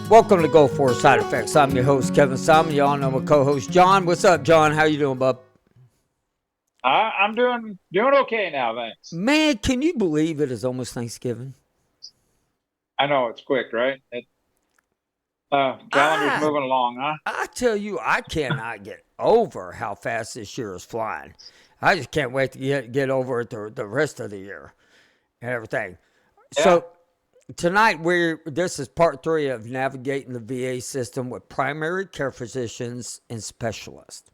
Welcome to Go For Side Effects. I'm your host, Kevin Simon. Y'all know my co-host, John. What's up, John? How you doing, bub? I'm doing okay now, thanks. Man, can you believe it is almost Thanksgiving? I know it's quick, right? Calendar's I moving along, huh? I tell you, I cannot get over how fast this year is flying. I just can't wait to get over it the rest of the year and everything. Yeah. So tonight this is part 3 of navigating the VA system with primary care physicians and specialists.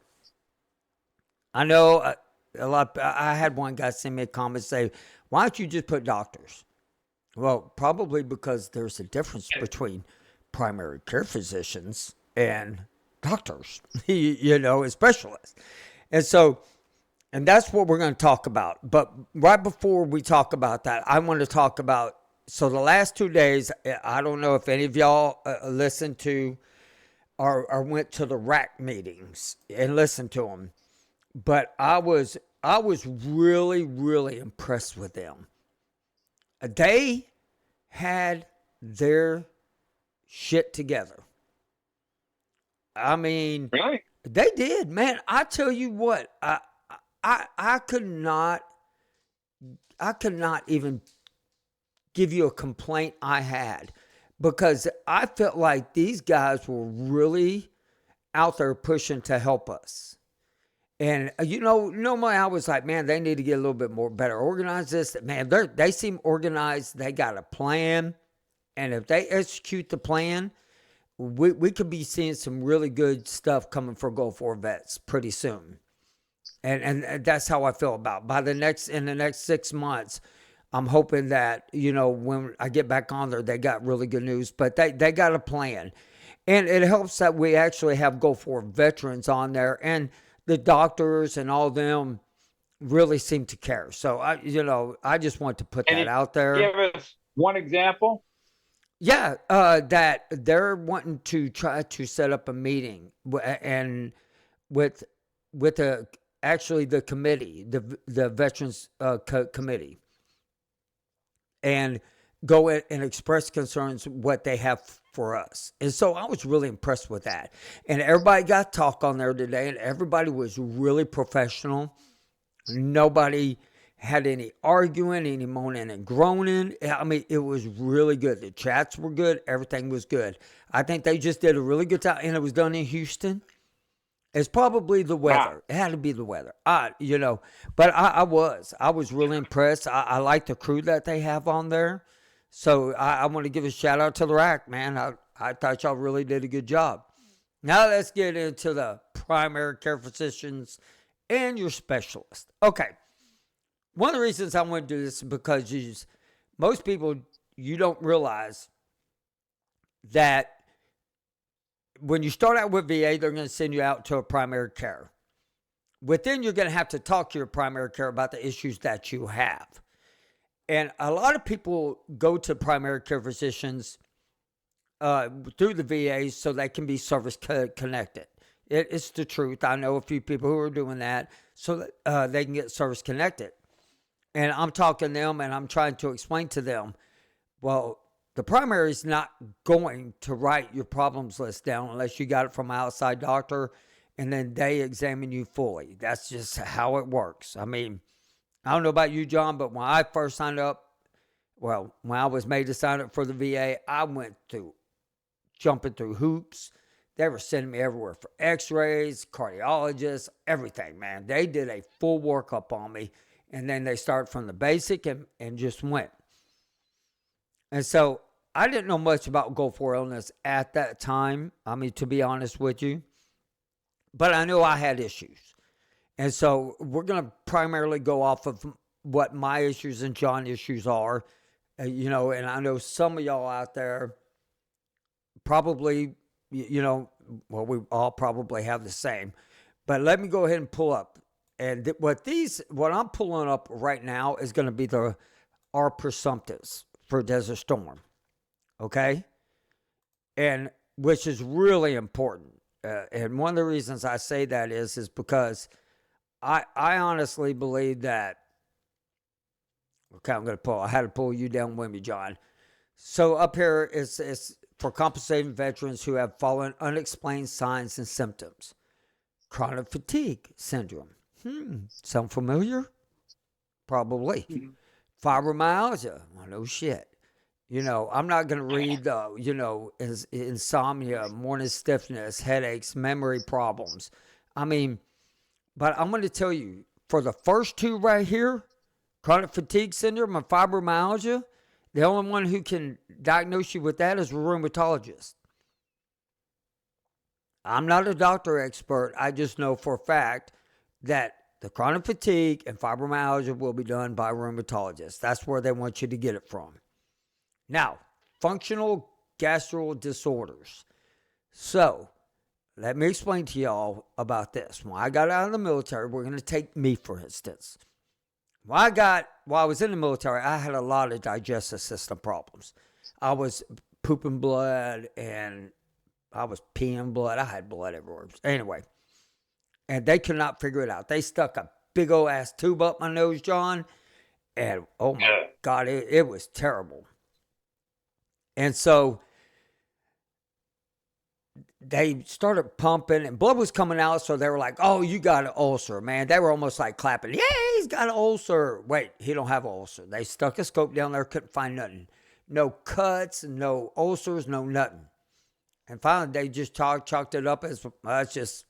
I know a lot. I had one guy send me a comment say, "Why don't you just put doctors?" Well, probably because there's a difference between primary care physicians and doctors, and specialists. And so, and that's what we're going to talk about. But right before we talk about that, I want to talk about. So the last 2 days, I don't know if any of y'all listened to or went to the RAC meetings and listened to them, but I was really impressed with them. They had their shit together. I mean, Really? they did, man. I tell you what, I could not even give you a complaint I had, because I felt like these guys were really out there pushing to help us. And normally I was like, man, they need to get a little bit more better organized. This, man, they seem organized. They got a plan, and if they execute the plan, we could be seeing some really good stuff coming for Go For Vets pretty soon. And that's how I feel about in the next 6 months. I'm hoping that when I get back on there, they got really good news. But they got a plan, and it helps that we actually have Go For veterans on there, and the doctors and all them really seem to care. So I just want to put Can that you out there. give us one example? Yeah, that they're wanting to try to set up a meeting and with the actually the committee, the veterans committee, and go in and express concerns what they have for us. And so I was really impressed with that. And everybody got talk on there today, and everybody was really professional. Nobody had any arguing, any moaning and groaning. I mean, it was really good. The chats were good. Everything was good. I think they just did a really good job, and it was done in Houston. It's probably the Ah, weather. It had to be the weather. But I was really impressed. I like the crew that they have on there. So I want to give a shout out to the rack, man. I thought y'all really did a good job. Now let's get into the primary care physicians and your specialist. Okay. One of the reasons I want to do this is because most people, you don't realize that when you start out with VA, they're going to send you out to a primary care. Within, you're going to have to talk to your primary care about the issues that you have. And a lot of people go to primary care physicians through the VA so they can be service connected. It's the truth. I know a few people who are doing that so that they can get service connected. And I'm talking to them and I'm trying to explain to them, well, the primary is not going to write your problems list down unless you got it from an outside doctor and then they examine you fully. That's just how it works. I mean, I don't know about you, John, but when I first signed up, well, when I was made to sign up for the VA, I went through jumping through hoops. They were sending me everywhere for x-rays, cardiologists, everything, man. They did a full workup on me, and then they started from the basic and just went. And so I didn't know much about Go For illness at that time. I mean, to be honest with you, but I knew I had issues. And so we're going to primarily go off of what my issues and John's issues are, and I know some of y'all out there probably, well, we all probably have the same. But let me go ahead and pull up. And what I'm pulling up right now is going to be our presumptives for Desert Storm. Okay? And which is really important. And one of the reasons I say that is because I honestly believe that. Okay, I had to pull you down with me, John. So up here is for compensating veterans who have following unexplained signs and symptoms. Chronic fatigue syndrome. Sound familiar? Probably. Mhm. Fibromyalgia. Well, no shit. I'm not going to read, insomnia, morning stiffness, headaches, memory problems. I mean, but I'm going to tell you, for the first two right here, chronic fatigue syndrome and fibromyalgia, the only one who can diagnose you with that is a rheumatologist. I'm not a doctor expert. I just know for a fact that the chronic fatigue and fibromyalgia will be done by rheumatologists. That's where they want you to get it from. Now, functional gastro disorders. So, let me explain to y'all about this. When I got out of the military, we're going to take me, for instance. While I was in the military, I had a lot of digestive system problems. I was pooping blood and I was peeing blood. I had blood everywhere. Anyway, and they could not figure it out. They stuck a big old ass tube up my nose, John, and oh my God, it was terrible. And so they started pumping and blood was coming out. So they were like, oh, you got an ulcer, man. They were almost like clapping. Yeah, he's got an ulcer. Wait, he don't have an ulcer. They stuck a scope down there, couldn't find nothing. No cuts, no ulcers, no nothing. And finally, they just chalked it up as, it's just,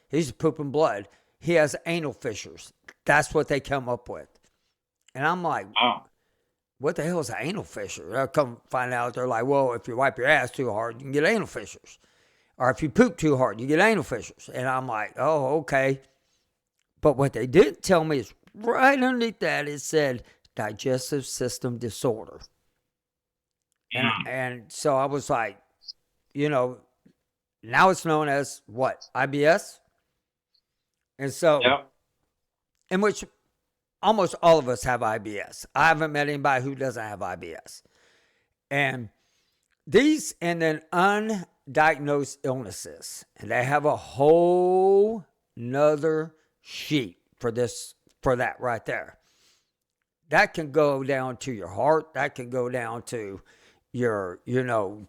he's pooping blood. He has anal fissures. That's what they come up with. And I'm like, what the hell is an anal fissure? I come find out, they're like, well, if you wipe your ass too hard, you can get anal fissures. Or if you poop too hard, you get anal fissures. And I'm like, oh, okay. But what they didn't tell me is right underneath that, it said digestive system disorder. And so I was like, now it's known as what? IBS? And so, in which almost all of us have IBS. I haven't met anybody who doesn't have IBS. And these, and then undiagnosed illnesses. And they have a whole nother sheet for that right there. That can go down to your heart. That can go down to your,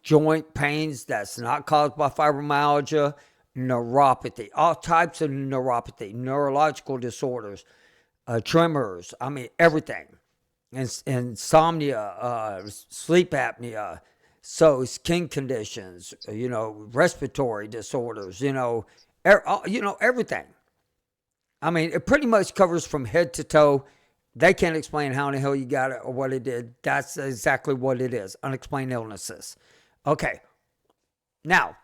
joint pains that's not caused by fibromyalgia, neuropathy, all types of neuropathy, neurological disorders, tremors, everything. Insomnia, sleep apnea, so skin conditions, respiratory disorders, everything. It pretty much covers from head to toe. They can't explain how in the hell you got it or what it did. That's exactly what it is. Unexplained illnesses. Okay. Now,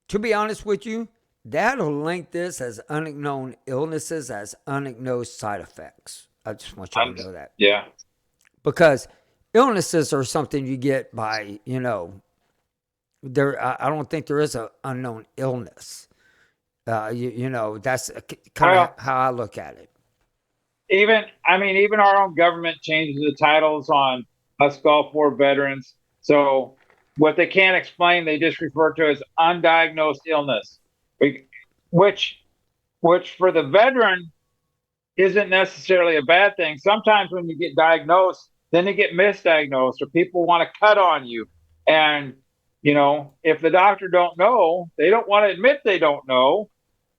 to be honest with you, that'll link this as unknown illnesses as undiagnosed side effects. I just want you to know that. Yeah. Because illnesses are something you get by, I don't think there is an unknown illness. That's kind of how I look at it. Even our own government changes the titles on us Gulf War veterans. So what they can't explain, they just refer to as undiagnosed illness, which for the veteran isn't necessarily a bad thing. Sometimes when you get diagnosed, then you get misdiagnosed or people want to cut on you. And, if the doctor don't know, they don't want to admit they don't know.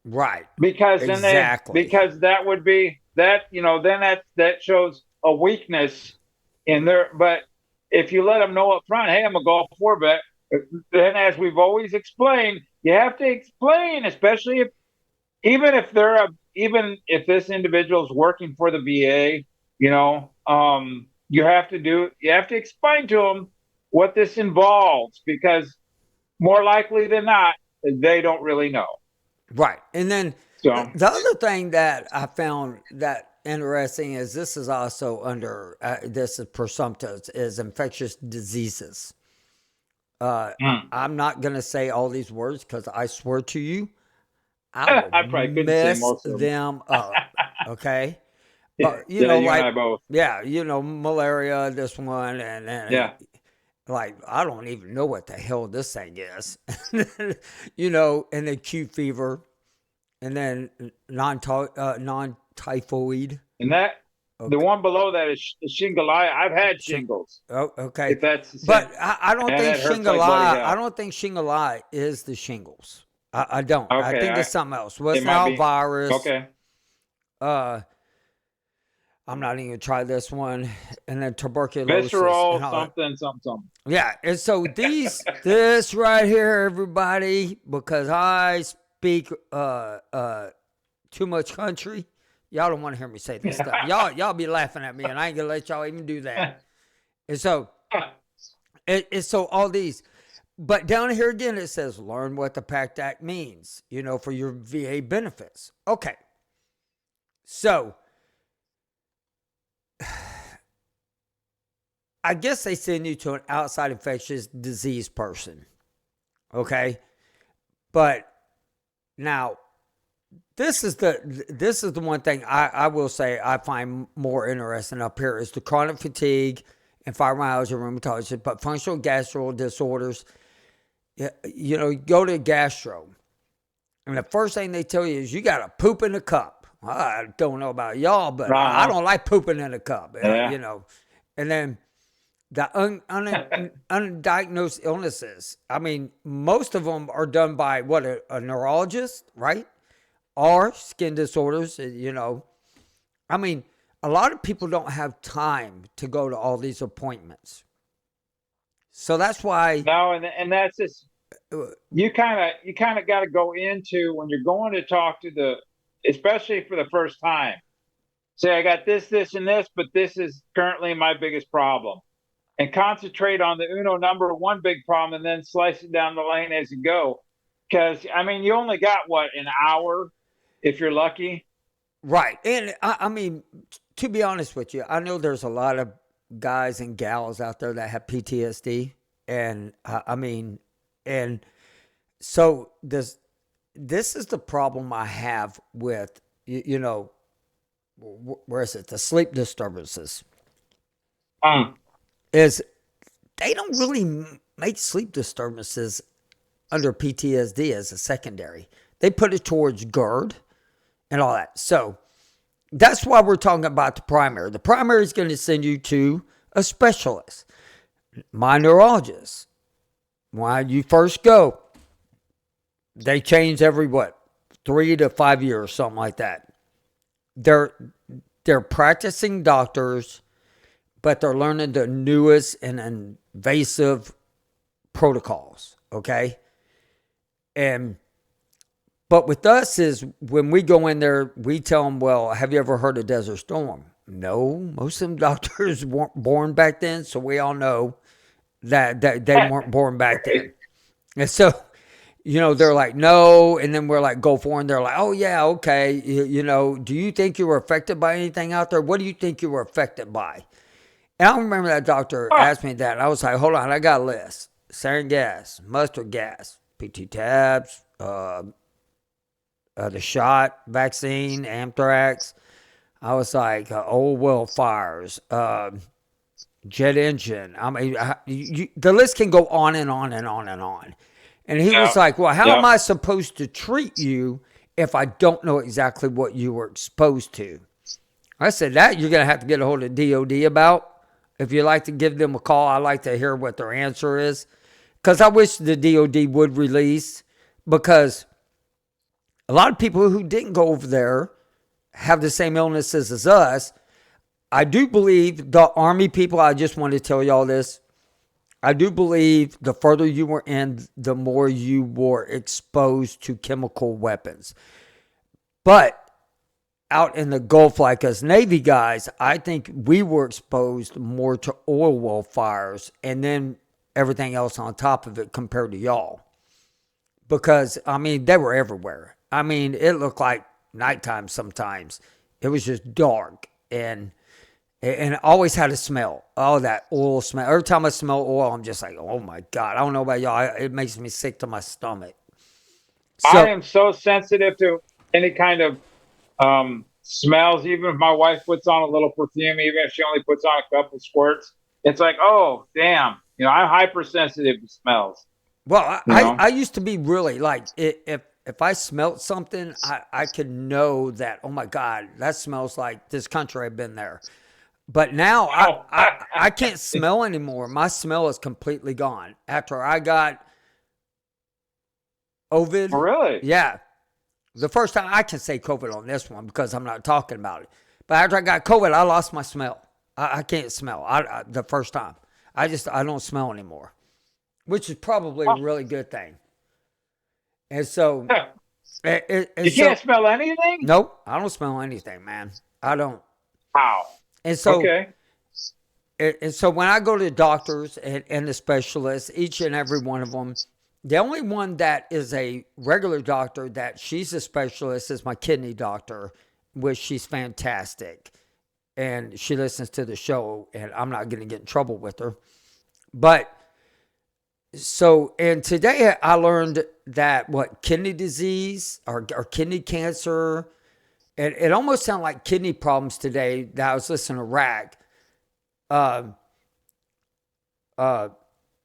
Right. Because then because that would be that, then that shows a weakness in there. But if you let them know up front, hey, I'm a Gulf War vet, then as we've always explained, you have to explain, especially even if this individual is working for the VA, you have to explain to them what this involves, because more likely than not, they don't really know. Right. And then the other thing that I found that interesting is this is also under, this is presumptive, is infectious diseases. I'm not going to say all these words because I swear to you, I will mess them up. Okay. But, you and I both. Yeah, malaria, this one, and yeah. Like, I don't even know what the hell this thing is. And then Q fever, and then non-typhoid. And The one below that is shingles. I've had shingles. Oh, okay. If that's the But same. I don't And think it hurts like bloody hell. I don't think shingles is the shingles. I don't. I Okay. think it's something else. It West might Nile be. virus. Okay. I'm not even gonna try this one. And then tuberculosis Visceral, and all that. something. Yeah, and so this right here, everybody, because I speak too much country. Y'all don't want to hear me say this stuff. Y'all be laughing at me, and I ain't gonna let y'all even do that. And so it's so all these, but down here again it says learn what the PACT Act means, for your VA benefits. Okay, so I guess they send you to an outside infectious disease person. Okay, but now this is the one thing I will say I find more interesting up here is the chronic fatigue and fibromyalgia, rheumatology, but functional gastro disorders. You go to gastro, and the first thing they tell you is you got to poop in a cup. I don't know about y'all, but I don't like pooping in a cup. Yeah. And then the undiagnosed illnesses. I mean, most of them are done by a neurologist, right? Or skin disorders. I mean, a lot of people don't have time to go to all these appointments. So that's why. No, and that's just you kind of got to go into when you're going to talk to especially for the first time. Say, I got this, and this, but this is currently my biggest problem, and concentrate on the number one big problem, and then slice it down the lane as you go. Because I mean, you only got an hour if you're lucky. Right. And I mean, to be honest with you, I know there's a lot of guys and gals out there that have PTSD. And and so this is the problem I have with, where is it? The sleep disturbances. Is they don't really make sleep disturbances under PTSD as a secondary. They put it towards GERD and all that. So that's why we're talking about the primary. The primary is going to send you to a specialist. My neurologist, when you first go, they change every 3 to 5 years, something like that. They're practicing doctors, but they're learning the newest and invasive protocols. Okay, but with us is when we go in there, we tell them, well, have you ever heard of Desert Storm? No, most of them doctors weren't born back then, so we all know that they weren't born back then. And so, they're like, no, and then we're like, go for it, and they're like, oh, yeah, okay, do you think you were affected by anything out there? What do you think you were affected by? And I remember that doctor asked me that, and I was like, hold on, I got a list. Sarin gas, mustard gas, PT tabs, the shot, vaccine, anthrax. I was like, old well fires, jet engine. I mean, the list can go on and on and on and on. And he was like, well, how am I supposed to treat you if I don't know exactly what you were exposed to? I said, that you're going to have to get a hold of DOD about. If you'd like to give them a call, I'd like to hear what their answer is. Because I wish the DOD would release, because a lot of people who didn't go over there have the same illnesses as us. I do believe the Army people, I just want to tell y'all this. I do believe the further you were in, the more you were exposed to chemical weapons. But out in the Gulf, like us Navy guys, I think we were exposed more to oil well fires and then everything else on top of it compared to y'all. Because, I mean, they were everywhere. I mean, it looked like nighttime sometimes. It was just dark and it always had a smell. Oh, that oil smell. Every time I smell oil, I'm just like, oh my God. I don't know about y'all. It makes me sick to my stomach. So, I am so sensitive to any kind of smells. Even if my wife puts on a little perfume, even if she only puts on a couple squirts, it's like, oh, damn. I'm hypersensitive to smells. Well, I used to be really like, if if I smelt something, I could know that, oh my God, that smells like this country. I've been there. But now Oh, I can't smell anymore. My smell is completely gone. After I got COVID, really? yeah. The first time I can say COVID on this one because I'm not talking about it. But after I got COVID, I lost my smell. I can't smell. The first time, I don't smell anymore, which is probably a really good thing. And so, You can't smell anything? nope, I don't smell anything, man. I don't. Wow. And so, Okay. when I go to the doctors and the specialists, each and every one of them, the only one that is a regular doctor that she's a specialist is my kidney doctor, which she's fantastic. And she listens to the show, and I'm not going to get in trouble with her. But so, and today I learned that kidney disease or kidney cancer, and it almost sounded like kidney problems today that I was listening to Rack. Uh,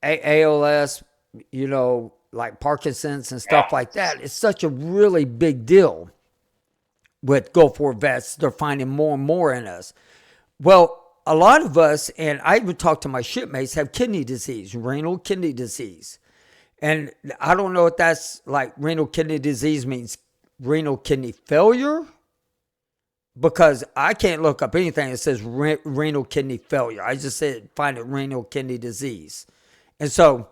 ALS, like Parkinson's and stuff like that. It's such a really big deal with Gulf War vets. They're finding more and more in us. Well, a lot of us, and I even talk to my shipmates, have kidney disease, renal kidney disease. And I don't know if that's like renal kidney disease means renal kidney failure, because I can't look up anything that says renal kidney failure. I just said find it renal kidney disease. And so,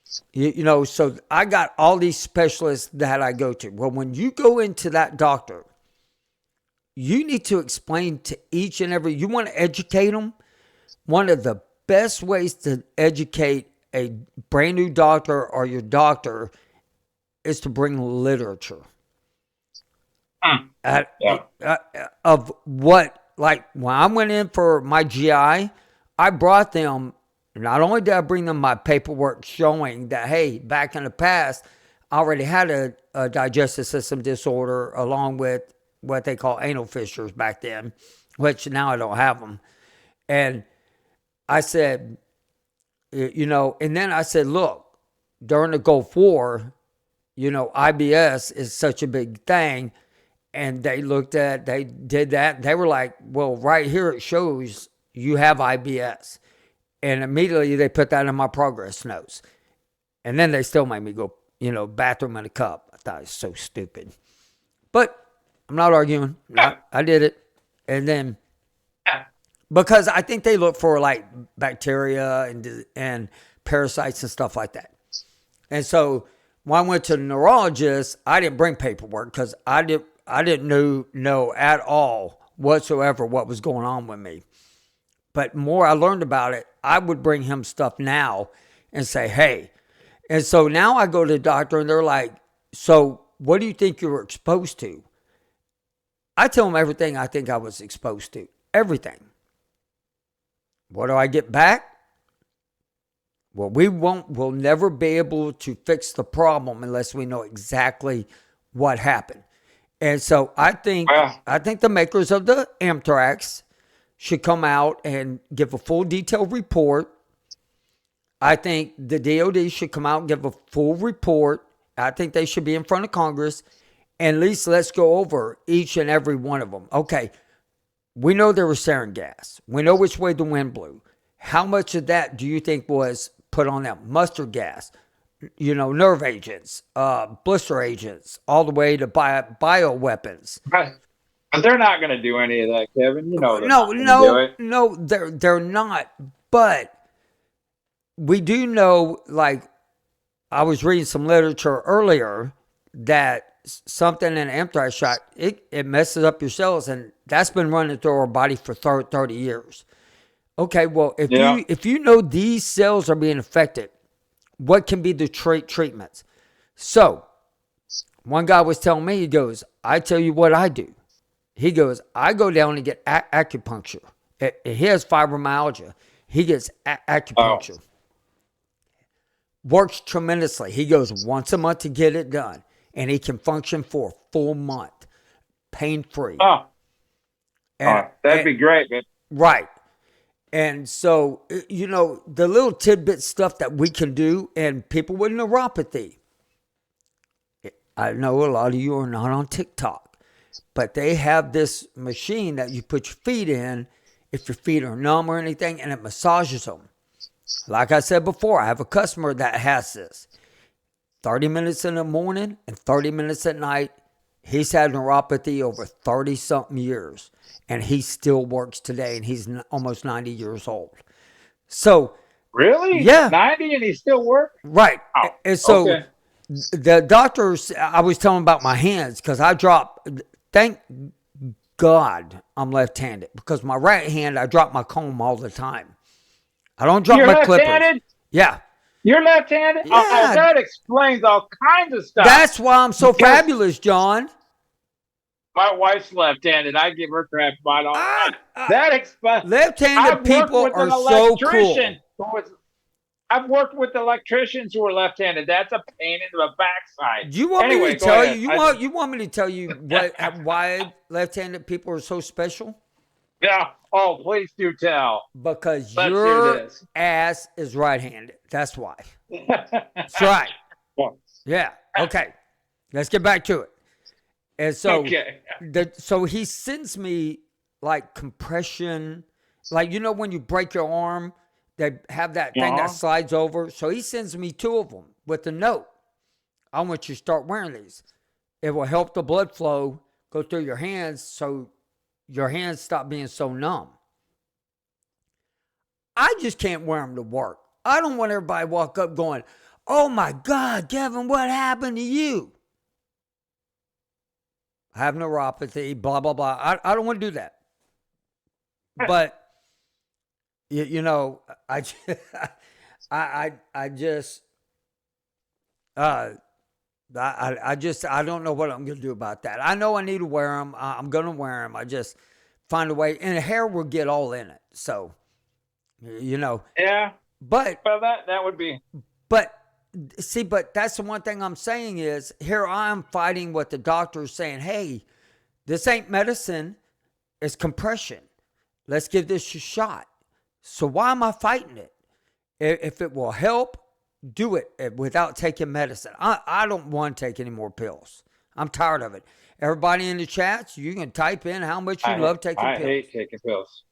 so I got all these specialists that I go to. Well, when you go into that doctor, you need to explain to each and every, you want to educate them. One of the best ways to educate a brand new doctor or your doctor is to bring literature. Of what, like when I went in for my GI, I brought them, not only did I bring them my paperwork showing that, hey, back in the past, I already had a digestive system disorder along with what they call anal fissures back then, which now I don't have them. And I said, and then I said, look, during the Gulf War, IBS is such a big thing. And they did that. They were like, well, right here it shows you have IBS. And immediately they put that in my progress notes. And then they still made me go, bathroom in a cup. I thought it was so stupid. But I'm not arguing. I did it. And then, because I think they look for like bacteria and parasites and stuff like that. And so when I went to the neurologist, I didn't bring paperwork because I didn't know at all whatsoever what was going on with me. But more I learned about it, I would bring him stuff now and say, hey. And so now I go to the doctor and they're like, so what do you think you were exposed to? I tell them everything I think I was exposed to. Everything. What do I get back? Well, we'll never be able to fix the problem unless we know exactly what happened. And so I think the makers of the Amtrax should come out and give a full detailed report. I think the DOD should come out and give a full report. I think they should be in front of Congress. And at least let's go over each and every one of them. Okay, we know there was sarin gas. We know which way the wind blew. How much of that do you think was put on them? Mustard gas, nerve agents, blister agents, all the way to bio weapons. But they're not going to do any of that, Kevin. No, they're not. But we do know, like I was reading some literature earlier, that something in an anthrax shot, it messes up your cells, and that's been running through our body for 30 years. Okay, well, if you know these cells are being affected, what can be the treatments? So, one guy was telling me, he goes, I tell you what I do. He goes, I go down and get acupuncture. He has fibromyalgia. He gets acupuncture. Works tremendously. He goes once a month to get it done, and he can function for a full month, pain-free. That'd be great, man. Right. And so, the little tidbit stuff that we can do, and people with neuropathy, I know a lot of you are not on TikTok, but they have this machine that you put your feet in if your feet are numb or anything, and it massages them. Like I said before, I have a customer that has this. 30 minutes in the morning and 30 minutes at night. He's had neuropathy over 30 something years, and he still works today, and he's almost 90 years old. So, really? Yeah. 90 and he still works? Right. Oh, and so okay. the doctors, I was telling about my hands because I drop, thank God I'm left-handed, because my right hand, I drop my comb all the time. I don't drop You're my clippers. left-handed? Yeah. You're left-handed? Yeah. Oh, that explains all kinds of stuff. That's why I'm so fabulous, John. My wife's left-handed. I give her crap about all that. Explains. Left-handed people are so cool. I've worked with electricians who are left-handed. That's a pain in the backside. You want me to tell you? You want me to tell you why left-handed people are so special? Yeah. Oh, please do tell. Because your ass is right-handed. That's why. That's right. Yeah. Okay. Let's get back to it. And so, so he sends me like compression, like, you know, when you break your arm, they have that thing that slides over. So he sends me 2 of them with a note. I want you to start wearing these. It will help the blood flow go through your hands, so your hands stop being so numb. I just can't wear them to work. I don't want everybody to walk up going, "Oh my God, Kevin, what happened to you?" I have neuropathy, blah, blah, blah. I don't want to do that. But, you know, I don't know what I'm going to do about that. I know I need to wear them. I'm going to wear them. I just find a way. And the hair will get all in it. So, you know. Yeah. But. Well, that would be. But. See, but that's the one thing I'm saying is, here I am fighting what the doctor is saying. Hey, this ain't medicine. It's compression. Let's give this a shot. So why am I fighting it? If it will help, do it without taking medicine. I don't want to take any more pills. I'm tired of it. Everybody in the chats, you can type in how much you love taking pills. I hate taking pills.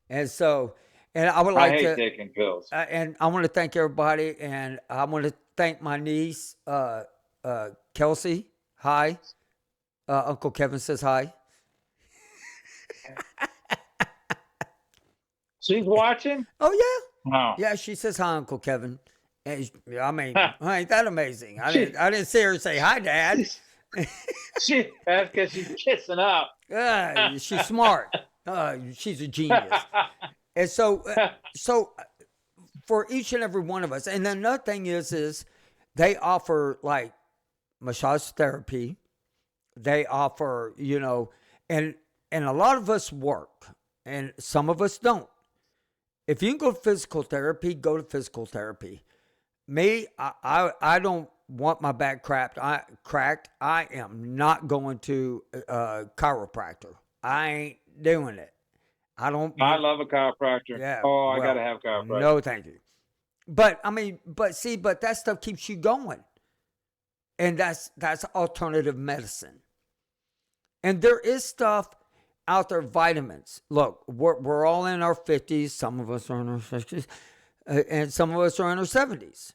And so... And I would like to taking pills. And I want to thank everybody, and I want to thank my niece, Kelsey. Hi, Uncle Kevin says hi. She's watching. Oh yeah. No. Yeah, she says hi, Uncle Kevin. And I mean, ain't that amazing? I didn't see her say hi, Dad. That's because she's kissing up. She's smart. She's a genius. And so for each and every one of us, and then another thing is they offer like massage therapy. They offer, you know, and a lot of us work, and some of us don't. If you can go to physical therapy, go to physical therapy. Me, I don't want my back cracked. I am not going to a chiropractor. I ain't doing it. I love a chiropractor. Yeah. Oh, I gotta have chiropractor. No, thank you. But I mean, but that stuff keeps you going, and that's alternative medicine. And there is stuff out there, vitamins. Look, we're all in our 50s. Some of us are in our 60s, and some of us are in our 70s.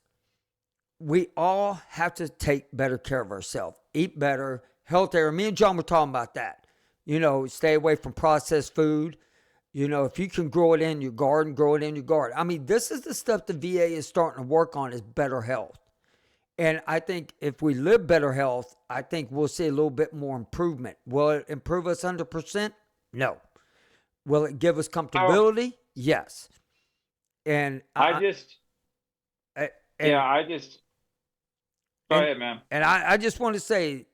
We all have to take better care of ourselves, eat better, healthier. Me and John were talking about that. You know, stay away from processed food. You know, if you can grow it in your garden, grow it in your garden. I mean, this is the stuff the VA is starting to work on, is better health. And I think if we live better health, I think we'll see a little bit more improvement. Will it improve us 100%? No. Will it give us comfortability? Yes. And go ahead, man. And I just want to say,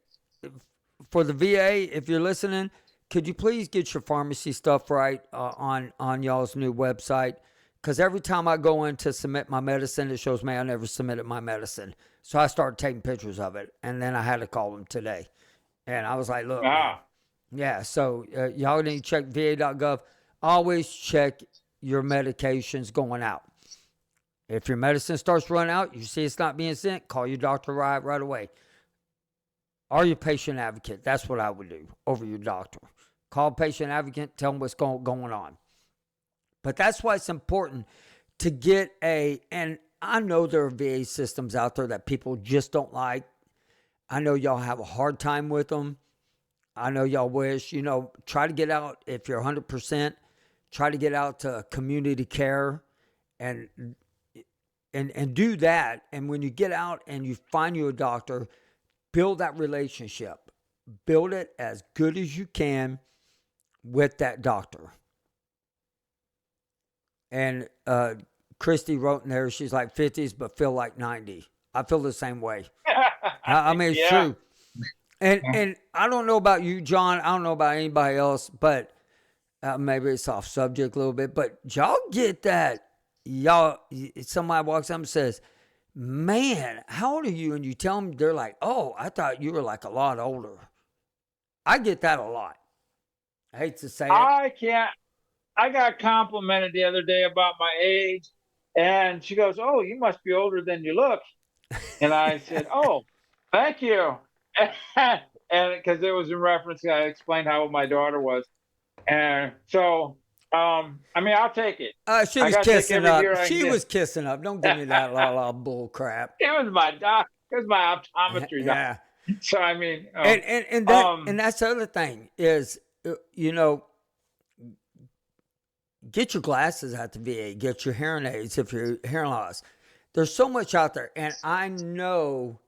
for the VA, if you're listening, could you please get your pharmacy stuff right on y'all's new website? Because every time I go in to submit my medicine, it shows me I never submitted my medicine. So I started taking pictures of it, and then I had to call them today. And I was like, look, yeah, so y'all need to check va.gov. Always check your medications going out. If your medicine starts running out, you see it's not being sent, call your doctor right away. Are your patient advocate. That's what I would do over your doctor. Call patient advocate, tell them what's going on. But that's why it's important to get and I know there are VA systems out there that people just don't like. I know y'all have a hard time with them. I know y'all wish, try to get out if you're 100%, try to get out to community care and do that. And when you get out and you find you a doctor, build that relationship. Build it as good as you can with that doctor. And Christy wrote in there, she's like 50s, but feel like 90. I feel the same way. I mean, it's true. And I don't know about you, John. I don't know about anybody else, but maybe it's off subject a little bit. But y'all get that. Somebody walks up and says, man, how old are you? And you tell them, they're like, oh, I thought you were like a lot older. I get that a lot. I hate to say it. I got complimented the other day about my age, and she goes, oh, you must be older than you look. And I said, oh, thank you. And because it was in reference, I explained how old my daughter was. And so, I mean, I'll take it. She was kissing up. She was kissing up. Don't give me that la bull crap. It was my doc. It was my optometry doc. Yeah. So I mean, and that's the other thing is, get your glasses at the VA. Get your hearing aids if you're hearing loss. There's so much out there, and I know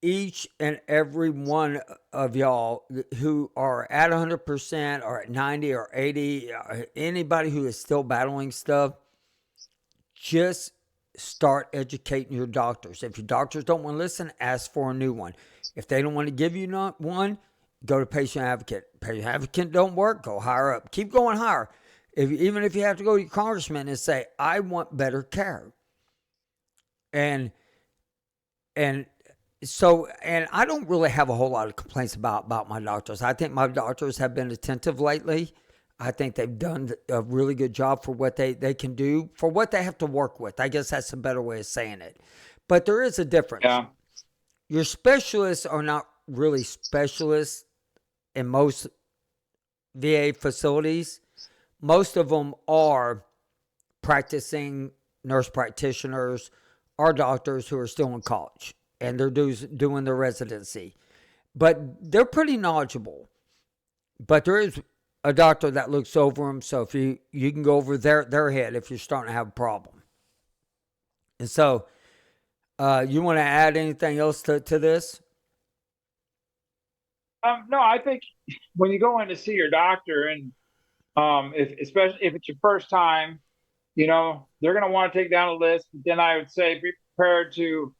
each and every one of y'all who are at 100% or at 90 or 80, anybody who is still battling stuff, just start educating your doctors. If your doctors don't want to listen, ask for a new one. If they don't want to give you one, go to patient advocate. Patient advocate don't work, go higher up. Keep going higher. Even if you have to go to your congressman and say, I want better care. And I don't really have a whole lot of complaints about my doctors. I think my doctors have been attentive lately. I think they've done a really good job for what they can do, for what they have to work with. I guess that's a better way of saying it. But there is a difference. Yeah. Your specialists are not really specialists in most VA facilities. Most of them are practicing nurse practitioners or doctors who are still in college. And they're doing their residency. But they're pretty knowledgeable. But there is a doctor that looks over them. So if you can go over their head if you're starting to have a problem. And so, you want to add anything else to this? No, I think when you go in to see your doctor, and especially if it's your first time, they're going to want to take down a list. But then I would say be prepared to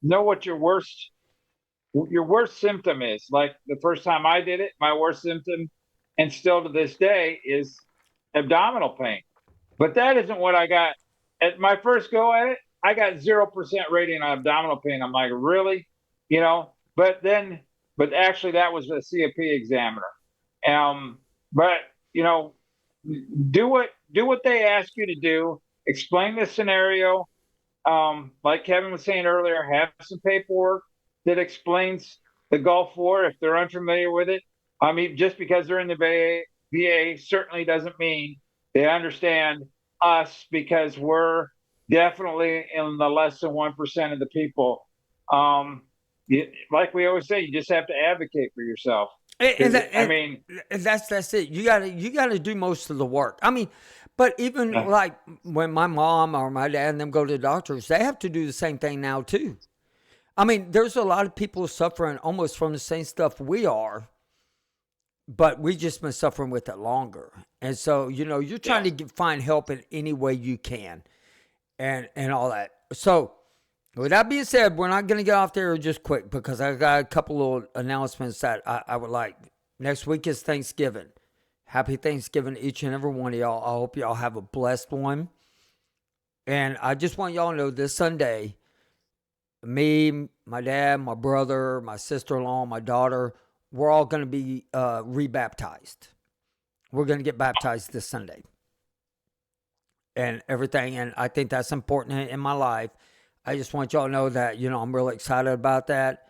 know what your worst symptom is. Like the first time I did it, my worst symptom, and still to this day, is abdominal pain. But that isn't what I got at my first go at it. I got 0% rating on abdominal pain. I'm like, really? But actually that was a CFP examiner. But do what they ask you to do. Explain the scenario. Like Kevin was saying earlier, have some paperwork that explains the Gulf War if they're unfamiliar with it. I mean, just because they're in the VA certainly doesn't mean they understand us, because we're definitely in the less than 1% of the people. Like we always say, you just have to advocate for yourself. That's it. You gotta do most of the work. I mean, but even like when my mom or my dad and them go to the doctors, they have to do the same thing now too. I mean, there's a lot of people suffering almost from the same stuff we are, but we just been suffering with it longer. And so, you're trying to find help in any way you can, and all that. So, with that being said, we're not going to get off there just quick, because I got a couple of announcements that I would like. Next week is Thanksgiving. Happy Thanksgiving to each and every one of y'all. I hope y'all have a blessed one. And I just want y'all to know this Sunday, me, my dad, my brother, my sister-in-law, my daughter, we're all going to be rebaptized. We're going to get baptized this Sunday. And everything. And I think that's important in my life. I just want y'all to know that, I'm really excited about that.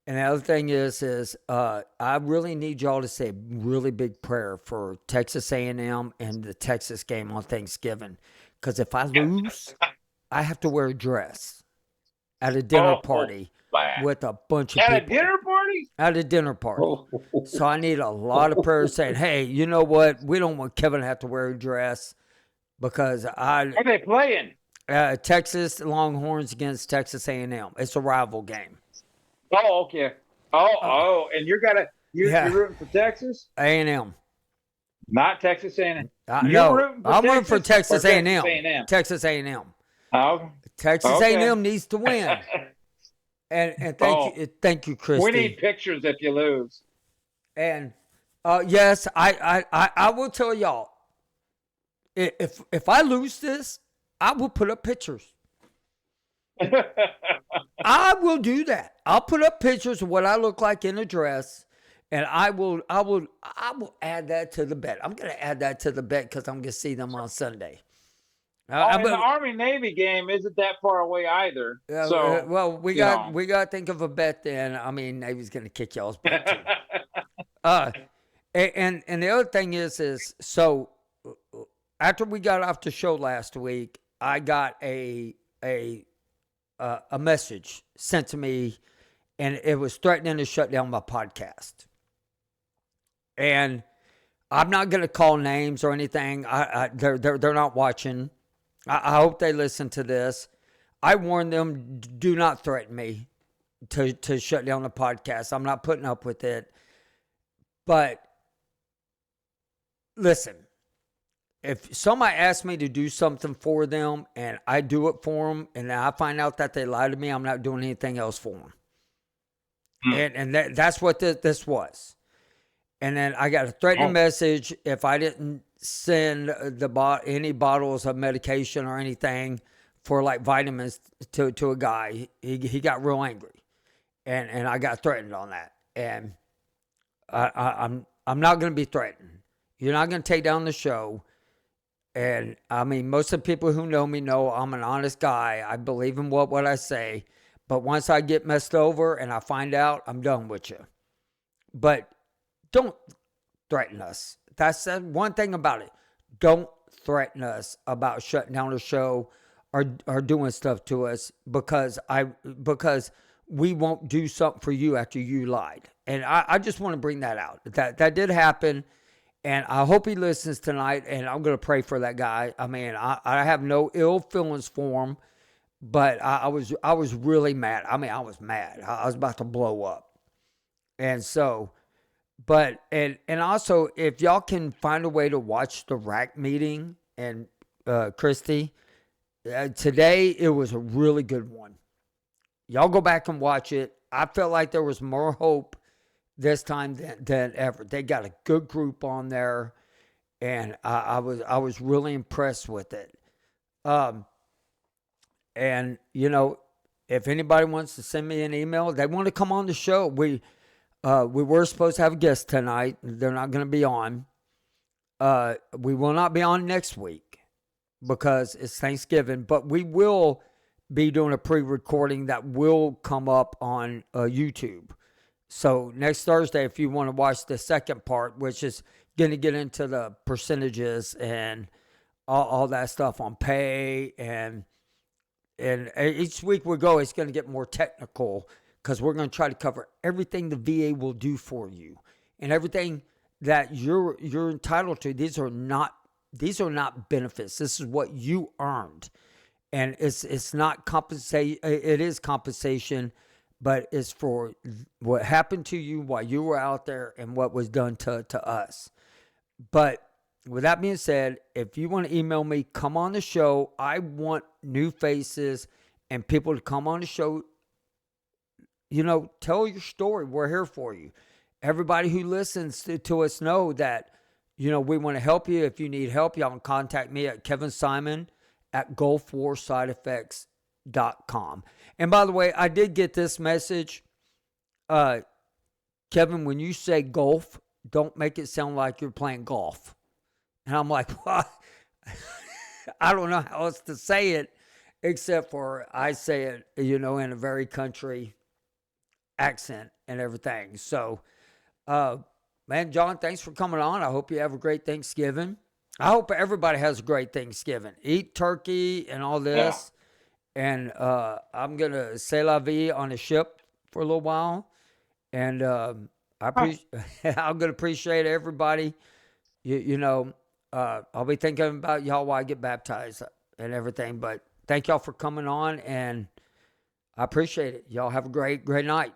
And the other thing is I really need y'all to say a really big prayer for Texas A&M and the Texas game on Thanksgiving. Because if I lose, I have to wear a dress at a dinner party with a bunch of people. At a dinner party? At a dinner party. So I need a lot of prayers saying, hey, you know what? We don't want Kevin to have to wear a dress because Are they playing? Texas Longhorns against Texas A&M. It's a rival game. Oh, okay. And you're rooting for Texas? A&M. Not Texas A&M. No, I'm rooting for Texas A&M. Texas A&M. Oh, Texas A&M needs to win. And thank you, Christy. We need pictures if you lose. And yes, I will tell y'all, if I lose this, I will put up pictures. I will do that. I'll put up pictures of what I look like in a dress, and I will add that to the bet. I'm going to add that to the bet because I'm going to see them on Sunday. And the Army-Navy game isn't that far away either. So well, we got to think of a bet then. I mean, Navy's going to kick y'all's butt too. And the other thing is so after we got off the show last week, I got a message sent to me, and it was threatening to shut down my podcast. And I'm not going to call names or anything. They're not watching. I hope they listen to this. I warned them, do not threaten me to shut down the podcast. I'm not putting up with it. But listen, if somebody asks me to do something for them and I do it for them and then I find out that they lied to me, I'm not doing anything else for them. And that's what this was. And then I got a threatening message if I didn't send any bottles of medication or anything for like vitamins to a guy. He got real angry, and I got threatened on that. And I'm not going to be threatened. You're not going to take down the show. And I mean, most of the people who know me know I'm an honest guy. I believe in what I say. But once I get messed over and I find out, I'm done with you. But don't threaten us. That's one thing about it. Don't threaten us about shutting down the show or doing stuff to us because we won't do something for you after you lied. And I just want to bring that out. That did happen, and I hope he listens tonight, and I'm going to pray for that guy. I mean, I have no ill feelings for him, but I was really mad. I mean, I was mad. I was about to blow up. And so... But, and also, if y'all can find a way to watch the RAC meeting, and Christy, today it was a really good one. Y'all go back and watch it. I felt like there was more hope this time than ever. They got a good group on there, and I was really impressed with it. And, you know, if anybody wants to send me an email, they want to come on the show, we were supposed to have a guest tonight. They're not going to be on. We will not be on next week because it's Thanksgiving, but we will be doing a pre-recording that will come up on YouTube. So next Thursday, if you want to watch the second part, which is going to get into the percentages and all that stuff on pay, and each week we go, it's going to get more technical, because we're going to try to cover everything the VA will do for you and everything that you're entitled to. These are not benefits. This is what you earned, and it's not compensation. It is compensation, but it's for what happened to you while you were out there and what was done to us. But with that being said, if you want to email me, come on the show. I want new faces and people to come on the show. You know, tell your story. We're here for you. Everybody who listens to us know that, you know, we want to help you. If you need help, y'all can contact me at kevinsimon@gulfwarsideeffects.com. And by the way, I did get this message. Kevin, when you say golf, don't make it sound like you're playing golf. And I'm like, what? I don't know how else to say it except for I say it, you know, in a very country accent, and everything. So, man, John, thanks for coming on. I hope you have a great Thanksgiving. I hope everybody has a great Thanksgiving. Eat turkey and all this. Yeah. And I'm going to say la vie on a ship for a little while. And I'm going to appreciate everybody. I'll be thinking about y'all while I get baptized and everything. But thank y'all for coming on, and I appreciate it. Y'all have a great night.